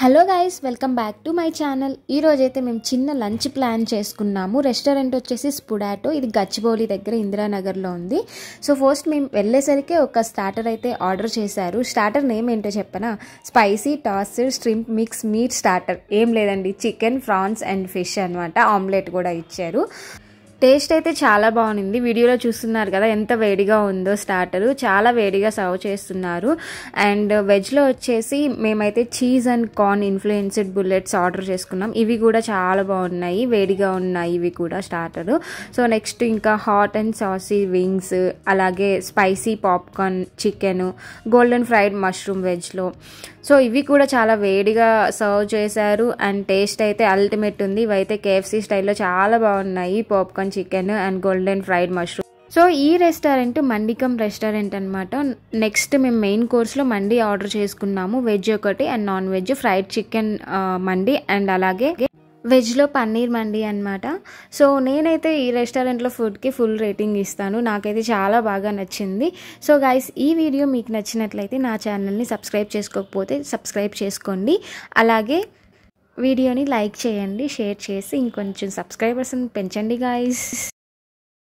Hello guys, welcome back to my channel. ఈ రోజైతే మేము చిన్న లంచ్ ప్లాన్ చేసుకున్నాము. రెస్టారెంట్ వచ్చేసి స్పుడాటో. ఇది గచ్చిబౌలి దగ్గర ఇందిరానగర్లో ఉంది. సో ఫస్ట్ మేము వెళ్ళేసరికి ఒక స్టార్టర్ అయితే ఆర్డర్ చేశారు. స్టార్టర్ నేమ్ ఏంటో చెప్పనా? Spicy tossed shrimp mix meet starter. ఏం లేదండి, చికెన్, ఫ్రాన్స్ అండ్ ఫిష్ అనమాట. ఆమ్లెట్ కూడా ఇచ్చారు. టేస్ట్ అయితే చాలా బాగుంది. వీడియోలో చూస్తున్నారు కదా ఎంత వేడిగా ఉందో. స్టార్టరు చాలా వేడిగా సర్వ్ చేస్తున్నారు. అండ్ వెజ్లో వచ్చేసి మేమైతే cheese and corn influenced bullets order చేసుకున్నాం. ఇవి కూడా చాలా బాగున్నాయి, వేడిగా ఉన్నాయి ఇవి కూడా స్టార్టరు. సో నెక్స్ట్ ఇంకా హాట్ అండ్ సాసీ వింగ్స్, అలాగే spicy popcorn chicken, golden fried mushroom వెజ్లో. సో ఇవి కూడా చాలా వేడిగా సర్వ్ చేశారు. అండ్ టేస్ట్ అయితే అల్టిమేట్ ఉంది. ఇవైతే కేఎఫ్సీ స్టైల్లో చాలా బాగున్నాయి, popcorn chicken and golden fried mushroom. So ఈ రెస్టారెంట్ మండికమ్ రెస్టారెంట్ అనమాట. నెక్స్ట్ మేము మెయిన్ కోర్స్లో మండి ఆర్డర్ చేసుకున్నాము. వెజ్ ఒకటి and non veg fried chicken mandi and అలాగే వెజ్లో పన్నీర్ మండి అనమాట. సో నేనైతే ఈ రెస్టారెంట్లో ఫుడ్కి ఫుల్ రేటింగ్ ఇస్తాను. నాకైతే చాలా బాగా నచ్చింది. సో గైస్, ఈ వీడియో మీకు నచ్చినట్లయితే నా ఛానల్ని సబ్స్క్రైబ్ చేసుకోకపోతే సబ్స్క్రైబ్ చేసుకోండి. అలాగే వీడియోని లైక్ చేయండి, షేర్ చేసి ఇంకొంచెం సబ్స్క్రైబర్స్ని పెంచండి గైస్.